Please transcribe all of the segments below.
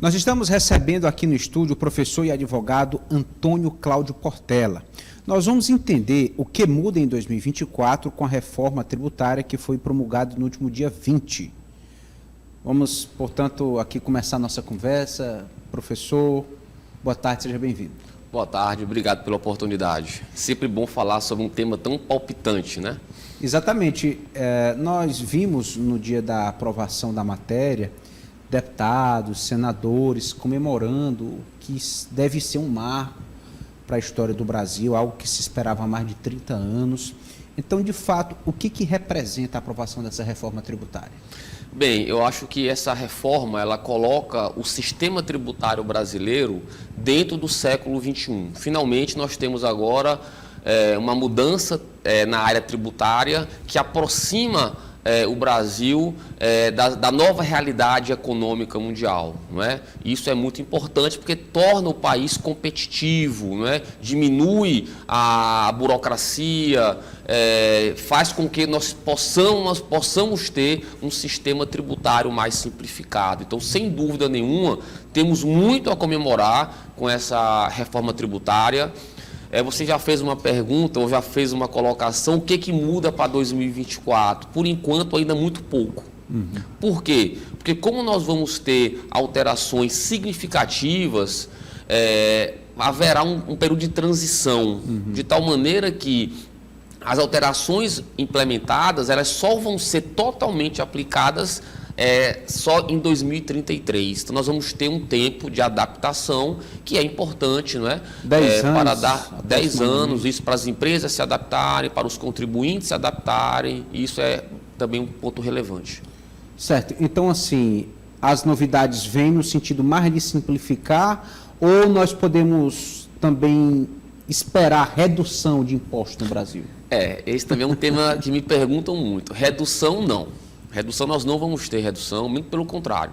Nós estamos recebendo aqui no estúdio o professor e advogado Antônio Cláudio Portela. Nós vamos entender o que muda em 2024 com a reforma tributária que foi promulgada no último dia 20. Vamos, portanto, aqui começar a nossa conversa. Professor, boa tarde, seja bem-vindo. Boa tarde, obrigado pela oportunidade. Sempre bom falar sobre um tema tão palpitante, né? Exatamente. Nós vimos no dia da aprovação da matéria deputados, senadores comemorando que deve ser um marco para a história do Brasil, algo que se esperava há mais de 30 anos. Então, de fato, o que representa a aprovação dessa reforma tributária? Bem, eu acho que essa reforma, ela coloca o sistema tributário brasileiro dentro do século XXI. Finalmente, nós temos agora uma mudança na área tributária que aproxima o Brasil da nova realidade econômica mundial, não é? Isso é muito importante porque torna o país competitivo, não é? Diminui a burocracia, faz com que nós possamos ter um sistema tributário mais simplificado. Então, sem dúvida nenhuma, temos muito a comemorar com essa reforma tributária. Você já fez uma pergunta ou já fez uma colocação, o que muda para 2024? Por enquanto, ainda muito pouco. Por quê? Porque como nós vamos ter alterações significativas, haverá um período de transição, de tal maneira que as alterações implementadas, elas só vão ser totalmente aplicadas só em 2033. Então, nós vamos ter um tempo de adaptação que é importante, não é? 10 anos. Para dar 10 anos, isso para as empresas se adaptarem, para os contribuintes se adaptarem, e isso é também um ponto relevante. Certo. Então, assim, as novidades vêm no sentido mais de simplificar ou nós podemos também esperar redução de impostos no Brasil? Esse também é um tema que me perguntam muito. Redução, não. Redução, nós não vamos ter redução, muito pelo contrário.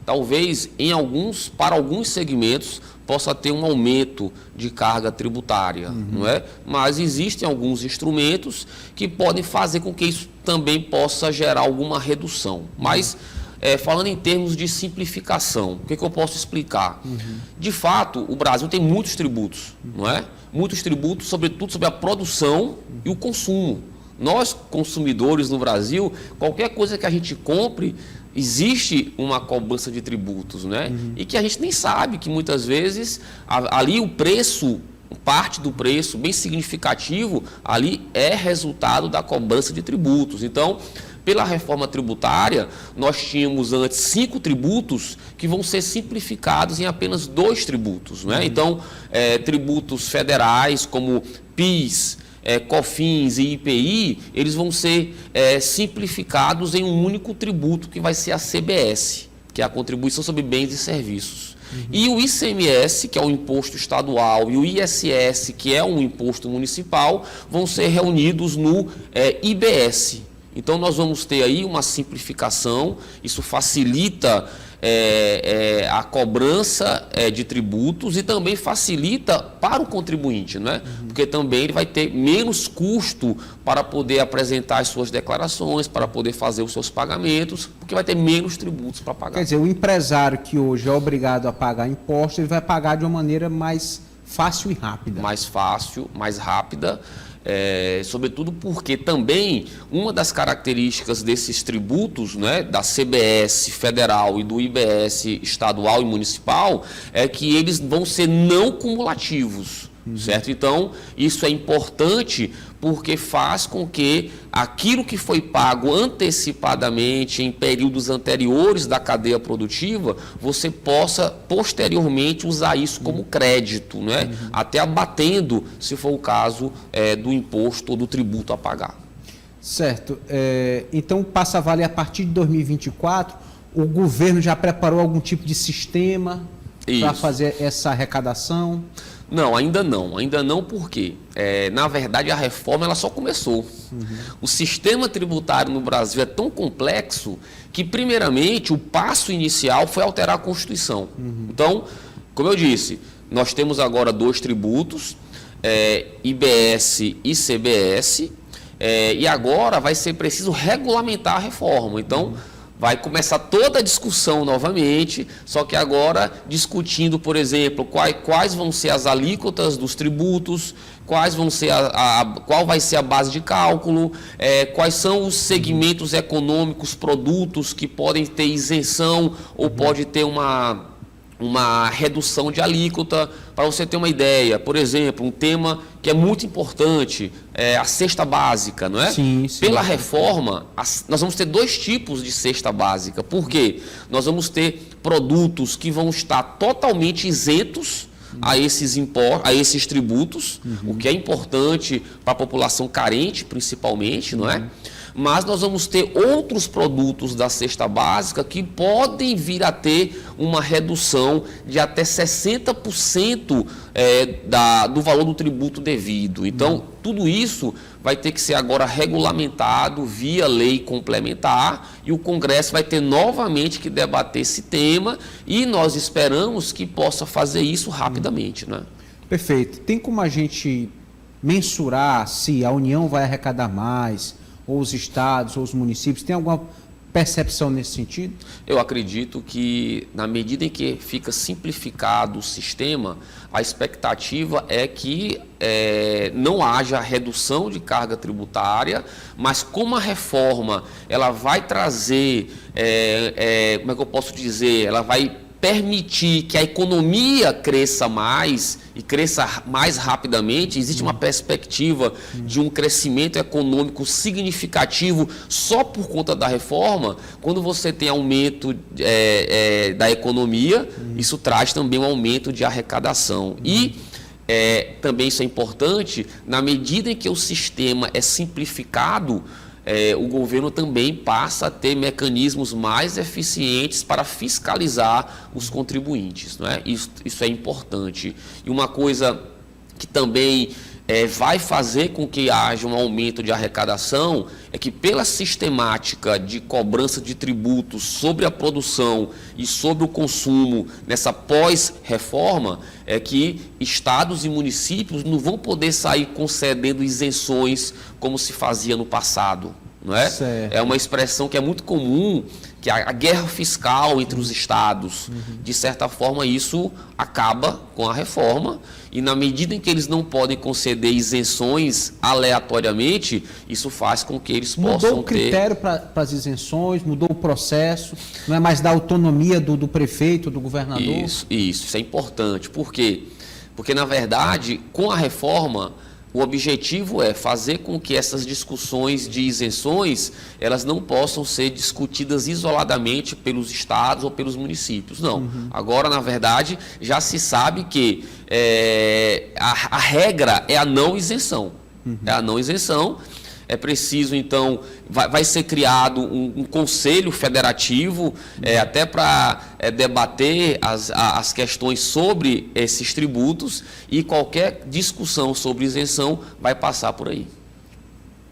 Talvez, para alguns segmentos, possa ter um aumento de carga tributária, não é? Mas existem alguns instrumentos que podem fazer com que isso também possa gerar alguma redução. Mas, falando em termos de simplificação, o que eu posso explicar? De fato, o Brasil tem muitos tributos, não é? Muitos tributos, sobretudo sobre a produção e o consumo. Nós, consumidores no Brasil, qualquer coisa que a gente compre, existe uma cobrança de tributos, né? E que a gente nem sabe que muitas vezes ali o preço, parte do preço bem significativo, ali é resultado da cobrança de tributos. Então, pela reforma tributária, nós tínhamos antes 5 tributos que vão ser simplificados em apenas 2 tributos, né? Então, tributos federais como PIS, COFINS e IPI, eles vão ser simplificados em um único tributo, que vai ser a CBS, que é a Contribuição sobre Bens e Serviços. E o ICMS, que é o imposto estadual, e o ISS, que é um imposto municipal, vão ser reunidos no IBS. Então, nós vamos ter aí uma simplificação, isso facilita a cobrança de tributos e também facilita para o contribuinte, né? Porque também ele vai ter menos custo para poder apresentar as suas declarações, para poder fazer os seus pagamentos, porque vai ter menos tributos para pagar. Quer dizer, o empresário que hoje é obrigado a pagar imposto, ele vai pagar de uma maneira mais fácil e rápida. Mais fácil, mais rápida. Sobretudo porque também uma das características desses tributos, né, da CBS federal e do IBS estadual e municipal, é que eles vão ser não cumulativos, certo? Então, isso é importante porque faz com que aquilo que foi pago antecipadamente em períodos anteriores da cadeia produtiva, você possa posteriormente usar isso como crédito, né? Até abatendo, se for o caso, do imposto ou do tributo a pagar. Certo. Então, passa a valer a partir de 2024, o governo já preparou algum tipo de sistema para fazer essa arrecadação? Não, ainda não porque, na verdade, a reforma ela só começou. O sistema tributário no Brasil é tão complexo que, primeiramente, o passo inicial foi alterar a Constituição. Então, como eu disse, nós temos agora 2 tributos, IBS e CBS, e agora vai ser preciso regulamentar a reforma. Então, vai começar toda a discussão novamente, só que agora discutindo, por exemplo, quais vão ser as alíquotas dos tributos, quais vão ser qual vai ser a base de cálculo, quais são os segmentos econômicos, produtos que podem ter isenção ou pode ter uma redução de alíquota. Para você ter uma ideia, por exemplo, um tema que é muito importante, a cesta básica, não é? Sim, sim. Pela reforma, nós vamos ter 2 tipos de cesta básica. Por quê? Nós vamos ter produtos que vão estar totalmente isentos a esses tributos, o que é importante para a população carente, principalmente, não é? Mas nós vamos ter outros produtos da cesta básica que podem vir a ter uma redução de até 60% do valor do tributo devido. Então, tudo isso vai ter que ser agora regulamentado via lei complementar e o Congresso vai ter novamente que debater esse tema e nós esperamos que possa fazer isso rapidamente, né? Perfeito. Tem como a gente mensurar se a União vai arrecadar mais, ou os estados, ou os municípios? Tem alguma percepção nesse sentido? Eu acredito que, na medida em que fica simplificado o sistema, a expectativa é que não haja redução de carga tributária, mas como a reforma ela vai trazer, como é que eu posso dizer, ela vai permitir que a economia cresça mais e cresça mais rapidamente, existe uma perspectiva de um crescimento econômico significativo só por conta da reforma. Quando você tem aumento da economia, isso traz também um aumento de arrecadação. E também isso é importante, na medida em que o sistema é simplificado, o governo também passa a ter mecanismos mais eficientes para fiscalizar os contribuintes, não é? Isso é importante. E uma coisa que também vai fazer com que haja um aumento de arrecadação é que, pela sistemática de cobrança de tributos sobre a produção e sobre o consumo nessa pós-reforma, é que estados e municípios não vão poder sair concedendo isenções como se fazia no passado, não é? Certo. É uma expressão que é muito comum, que a guerra fiscal entre os estados. De certa forma, isso acaba com a reforma e, na medida em que eles não podem conceder isenções aleatoriamente, isso faz com que eles possam ter... Mudou o critério para as isenções, mudou o processo, não é mais da autonomia do prefeito, do governador? Isso é importante. Por quê? Porque, na verdade, com a reforma, o objetivo é fazer com que essas discussões de isenções, elas não possam ser discutidas isoladamente pelos estados ou pelos municípios. Não. Agora, na verdade, já se sabe que a regra é a não isenção. É a não isenção. É preciso, então, vai ser criado um conselho federativo até para debater as questões sobre esses tributos e qualquer discussão sobre isenção vai passar por aí.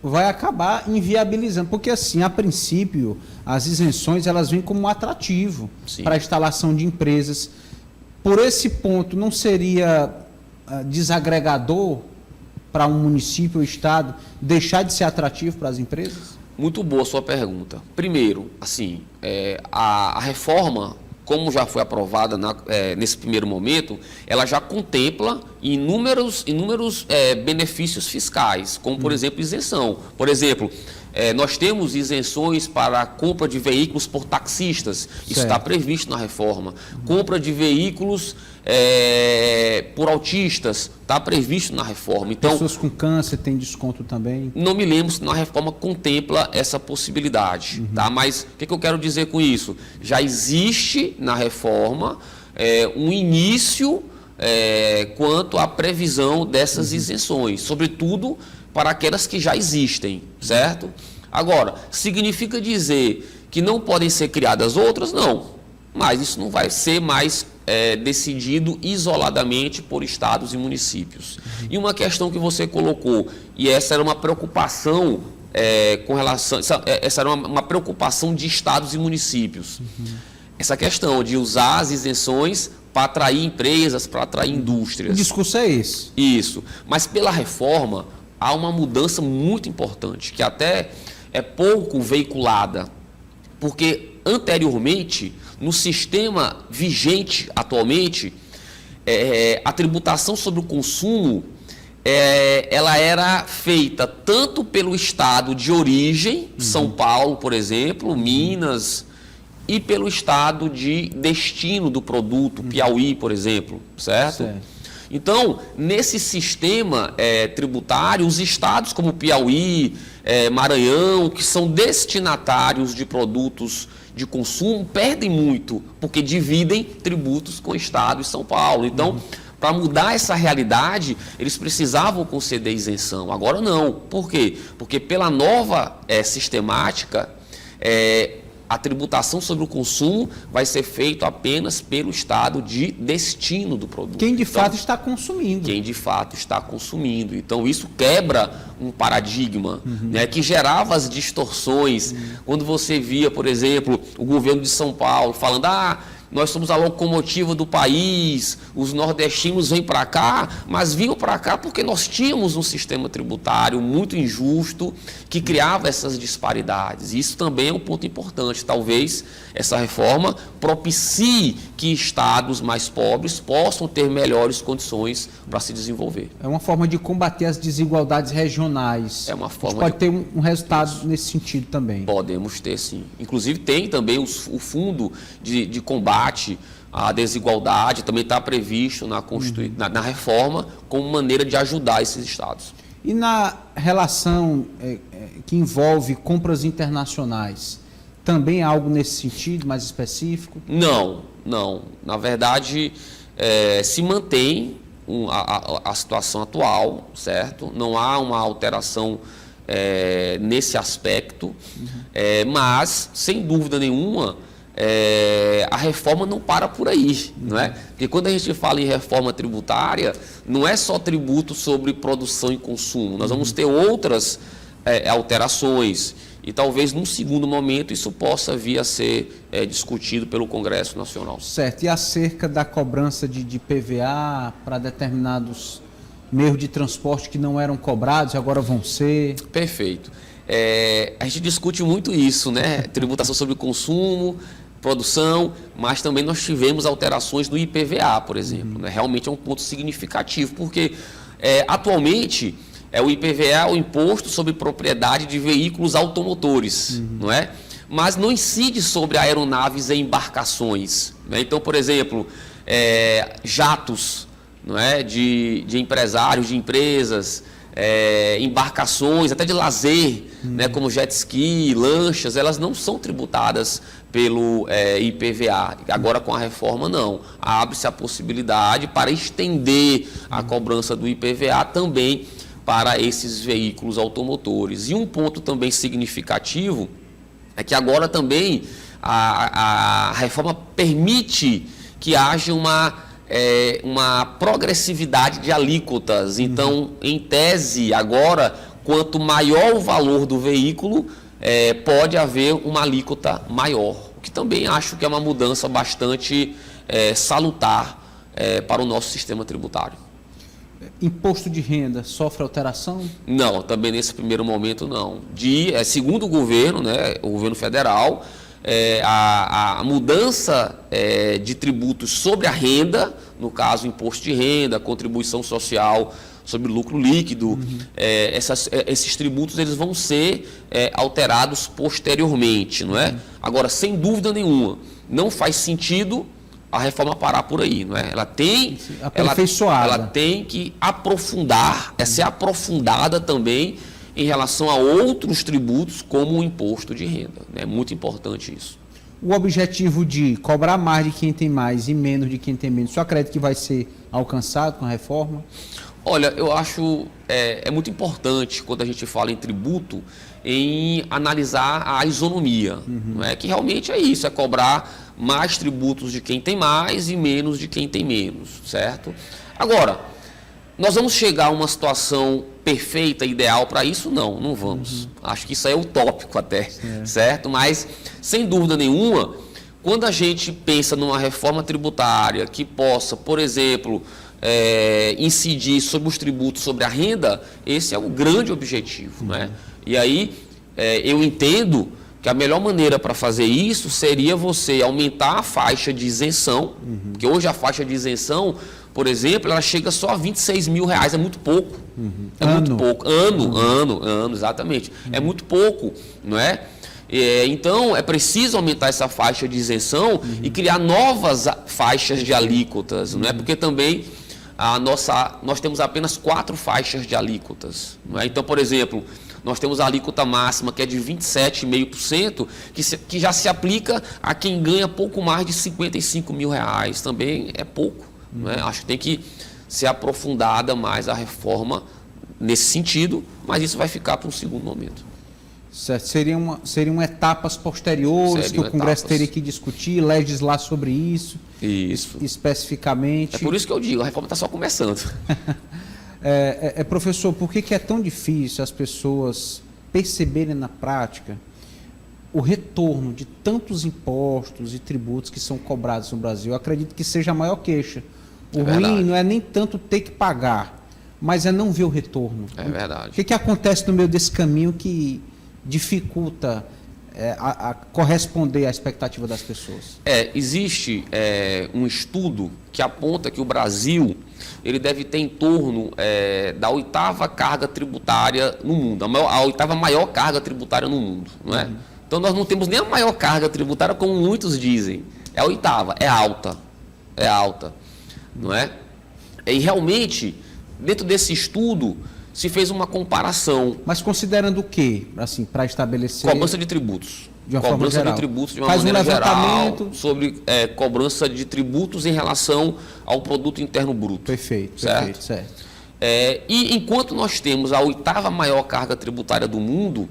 Vai acabar inviabilizando, porque assim, a princípio, as isenções elas vêm como um atrativo para a instalação de empresas. Por esse ponto, não seria desagregador para um município ou estado deixar de ser atrativo para as empresas? Muito boa a sua pergunta. Primeiro, assim, a reforma, como já foi aprovada nesse primeiro momento, ela já contempla inúmeros benefícios fiscais, como, por exemplo, isenção. Por exemplo, nós temos isenções para a compra de veículos por taxistas, isso está previsto na reforma. Compra de veículos por autistas, está previsto na reforma. Então, pessoas com câncer têm desconto também? Não me lembro se na reforma contempla essa possibilidade, tá? Mas o que eu quero dizer com isso? Já existe na reforma um início quanto à previsão dessas isenções, sobretudo para aquelas que já existem, certo? Agora, significa dizer que não podem ser criadas outras? Não, mas isso não vai ser mais decidido isoladamente por estados e municípios. E uma questão que você colocou, e essa era uma preocupação com relação... Essa era uma preocupação de estados e municípios. Essa questão de usar as isenções para atrair empresas, para atrair indústrias. O discurso é esse. Isso. Mas pela reforma, há uma mudança muito importante, que até é pouco veiculada. Porque anteriormente, no sistema vigente atualmente, a tributação sobre o consumo ela era feita tanto pelo estado de origem, São Paulo, por exemplo, Minas, e pelo estado de destino do produto, Piauí, por exemplo, certo? Então, nesse sistema tributário, os estados como Piauí, Maranhão, que são destinatários de produtos de consumo, perdem muito, porque dividem tributos com o estado e São Paulo. Então, para mudar essa realidade, eles precisavam conceder isenção. Agora não. Por quê? Porque pela nova sistemática, a tributação sobre o consumo vai ser feita apenas pelo estado de destino do produto. Quem de fato está consumindo. Quem de fato está consumindo. Então, isso quebra um paradigma, né, que gerava as distorções. Quando você via, por exemplo, o governo de São Paulo falando, nós somos a locomotiva do país, os nordestinos vêm para cá, mas vinham para cá porque nós tínhamos um sistema tributário muito injusto que criava essas disparidades. Isso também é um ponto importante. Talvez essa reforma propicie que estados mais pobres possam ter melhores condições para se desenvolver. É uma forma de combater as desigualdades regionais. É uma forma pode ter um resultado nesse sentido também. Podemos ter, sim. Inclusive tem também o fundo de combate à desigualdade, também está previsto na reforma como maneira de ajudar esses estados. E na relação que envolve compras internacionais, também há algo nesse sentido mais específico? Não. Na verdade, se mantém a situação atual, certo? Não há uma alteração nesse aspecto, mas, sem dúvida nenhuma, a reforma não para por aí, não é? Porque quando a gente fala em reforma tributária, não é só tributo sobre produção e consumo, nós vamos ter outras alterações e talvez num segundo momento isso possa vir a ser discutido pelo Congresso Nacional. Certo, e acerca da cobrança de PVA para determinados meios de transporte que não eram cobrados e agora vão ser? Perfeito. A gente discute muito isso, né? Tributação sobre consumo, produção, mas também nós tivemos alterações no IPVA, por exemplo. Né? Realmente é um ponto significativo, porque atualmente o IPVA é o Imposto sobre Propriedade de Veículos Automotores, não é? Mas não incide sobre aeronaves e embarcações. Né? Então, por exemplo, jatos, não é? de empresários, de empresas, embarcações, até de lazer, né, como jet ski, lanchas, elas não são tributadas pelo IPVA. Agora, com a reforma, não. Abre-se a possibilidade para estender a cobrança do IPVA também para esses veículos automotores. E um ponto também significativo é que agora também a reforma permite que haja uma progressividade de alíquotas. Então, em tese, agora, quanto maior o valor do veículo, pode haver uma alíquota maior, o que também acho que é uma mudança bastante salutar para o nosso sistema tributário. Imposto de renda sofre alteração? Não, também nesse primeiro momento não. Segundo o governo, né, o governo federal, a mudança de tributos sobre a renda, no caso imposto de renda, contribuição social sobre lucro líquido, esses tributos eles vão ser alterados posteriormente, não é? Agora, sem dúvida nenhuma, não faz sentido a reforma parar por aí, não é? Ela tem que aprofundar, ser aprofundada também em relação a outros tributos, como o imposto de renda. É muito importante isso. O objetivo de cobrar mais de quem tem mais e menos de quem tem menos, você acredita que vai ser alcançado com a reforma? Olha, eu acho muito importante, quando a gente fala em tributo, em analisar a isonomia. Não é? Que realmente é isso, é cobrar mais tributos de quem tem mais e menos de quem tem menos, certo? Agora, nós vamos chegar a uma situação perfeita, ideal para isso? Não vamos. Acho que isso é utópico até, certo? Mas, sem dúvida nenhuma, quando a gente pensa numa reforma tributária que possa, por exemplo, incidir sobre os tributos sobre a renda, esse é o grande objetivo, né? E aí, eu entendo que a melhor maneira para fazer isso seria você aumentar a faixa de isenção, porque hoje a faixa de isenção, por exemplo, ela chega só a R$ 26.000, é muito pouco. É muito pouco. Ano, exatamente. É muito pouco, não é? Então, é preciso aumentar essa faixa de isenção e criar novas faixas de alíquotas, não é? Porque também nós temos apenas 4 faixas de alíquotas, não é? Então, por exemplo, nós temos a alíquota máxima, que é de 27,5%, que já se aplica a quem ganha pouco mais de R$ 55.000. Também é pouco, não é? Acho que tem que ser aprofundada mais a reforma nesse sentido, mas isso vai ficar para um segundo momento. Certo. Seriam etapas posteriores que o Congresso teria que discutir, legislar sobre isso. Isso. Especificamente. É por isso que eu digo, a reforma está só começando. Professor, por que é tão difícil as pessoas perceberem na prática o retorno de tantos impostos e tributos que são cobrados no Brasil? Eu acredito que seja a maior queixa. O ruim não é nem tanto ter que pagar, mas é não ver o retorno. É verdade. O que acontece no meio desse caminho que dificulta a corresponder à expectativa das pessoas? Existe um estudo que aponta que o Brasil ele deve ter em torno da 8ª carga tributária no mundo, a 8ª maior carga tributária no mundo, não é? Então nós não temos nem a maior carga tributária, como muitos dizem. É a 8ª, é alta, não é? E realmente, dentro desse estudo, se fez uma comparação. Mas considerando o quê, assim, para estabelecer? Cobrança de tributos. De uma forma geral. De tributos de uma Faz maneira um levantamento geral, sobre cobrança de tributos em relação ao produto interno bruto. Perfeito, certo. E enquanto nós temos a 8ª maior carga tributária do mundo,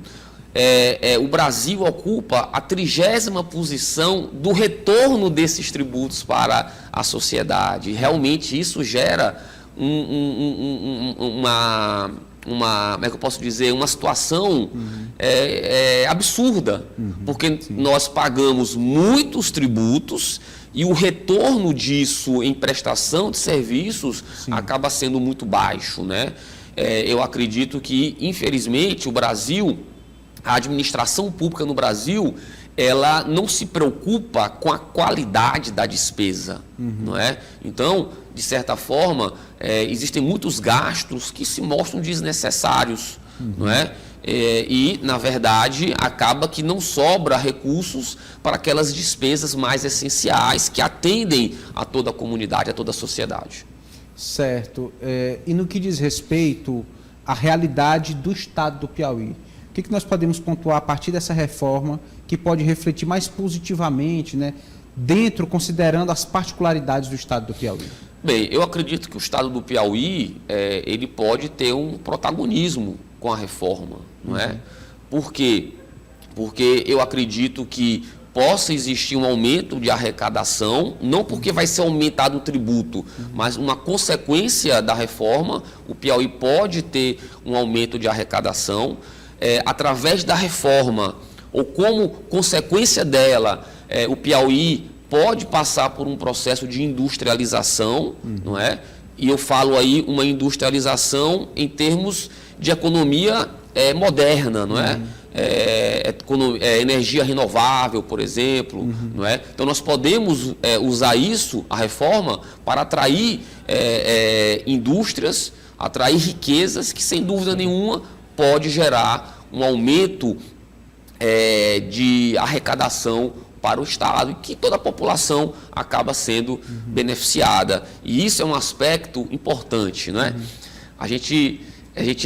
o Brasil ocupa a 30ª posição do retorno desses tributos para a sociedade. Realmente isso gera como é que eu posso dizer, uma situação absurda, porque nós pagamos muitos tributos e o retorno disso em prestação de serviços acaba sendo muito baixo, né? Eu acredito que, infelizmente, o Brasil, a administração pública no Brasil, ela não se preocupa com a qualidade da despesa, não é? Então, de certa forma, existem muitos gastos que se mostram desnecessários, não é? E, na verdade, acaba que não sobra recursos para aquelas despesas mais essenciais que atendem a toda a comunidade, a toda a sociedade. Certo. E no que diz respeito à realidade do estado do Piauí, o que nós podemos pontuar a partir dessa reforma que pode refletir mais positivamente, né, considerando as particularidades do estado do Piauí? Bem, eu acredito que o estado do Piauí ele pode ter um protagonismo com a reforma, não é? Por quê? Porque eu acredito que possa existir um aumento de arrecadação, não porque vai ser aumentado o tributo, mas uma consequência da reforma, o Piauí pode ter um aumento de arrecadação. Através da reforma, ou como consequência dela, o Piauí pode passar por um processo de industrialização, não é? E eu falo aí uma industrialização em termos de economia moderna, não é? Energia renovável, por exemplo, não é? Então nós podemos usar isso, a reforma, para atrair indústrias, atrair riquezas que, sem dúvida nenhuma, pode gerar um aumento de arrecadação para o Estado e que toda a população acaba sendo beneficiada. E isso é um aspecto importante, não é? A gente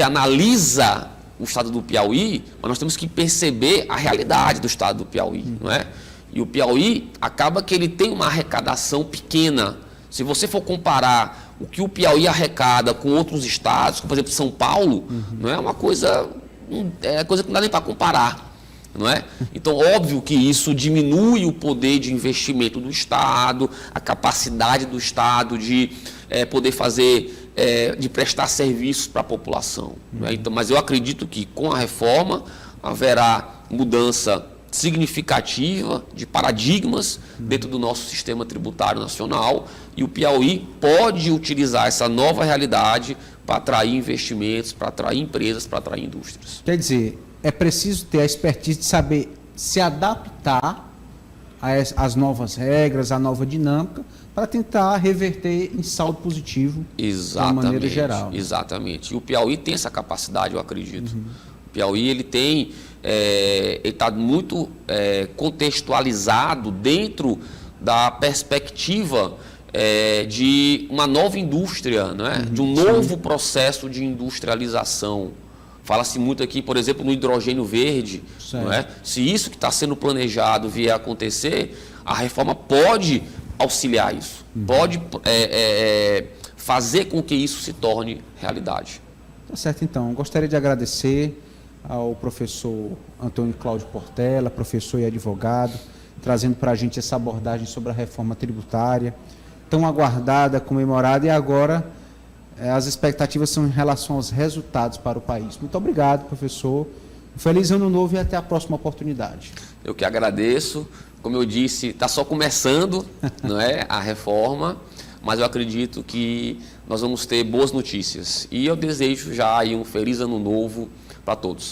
analisa o Estado do Piauí, mas nós temos que perceber a realidade do Estado do Piauí, não é? E o Piauí acaba que ele tem uma arrecadação pequena. Se você for comparar o que o Piauí arrecada com outros estados, como, por exemplo, São Paulo, não é uma coisa, coisa que não dá nem para comparar, não é? Então, óbvio que isso diminui o poder de investimento do Estado, a capacidade do Estado de poder fazer, de prestar serviços para a população, não é? Então, mas eu acredito que com a reforma haverá mudança significativa de paradigmas dentro do nosso sistema tributário nacional e o Piauí pode utilizar essa nova realidade para atrair investimentos, para atrair empresas, para atrair indústrias. Quer dizer, é preciso ter a expertise de saber se adaptar às novas regras, à nova dinâmica, para tentar reverter em saldo positivo de uma maneira geral. Exatamente. E o Piauí tem essa capacidade, eu acredito. O Piauí ele está muito contextualizado dentro da perspectiva de uma nova indústria, não é? De um novo processo de industrialização. Fala-se muito aqui, por exemplo, no hidrogênio verde, não é? Se isso que está sendo planejado vier a acontecer, a reforma pode auxiliar isso, pode fazer com que isso se torne realidade. Tá certo, então. Gostaria de agradecer ao professor Antônio Cláudio Portela, professor e advogado, trazendo para a gente essa abordagem sobre a reforma tributária, tão aguardada, comemorada, e agora as expectativas são em relação aos resultados para o país. Muito obrigado, professor. Um feliz ano novo e até a próxima oportunidade. Eu que agradeço. Como eu disse, está só começando, não é, a reforma, mas eu acredito que nós vamos ter boas notícias. E eu desejo já aí um feliz ano novo para todos.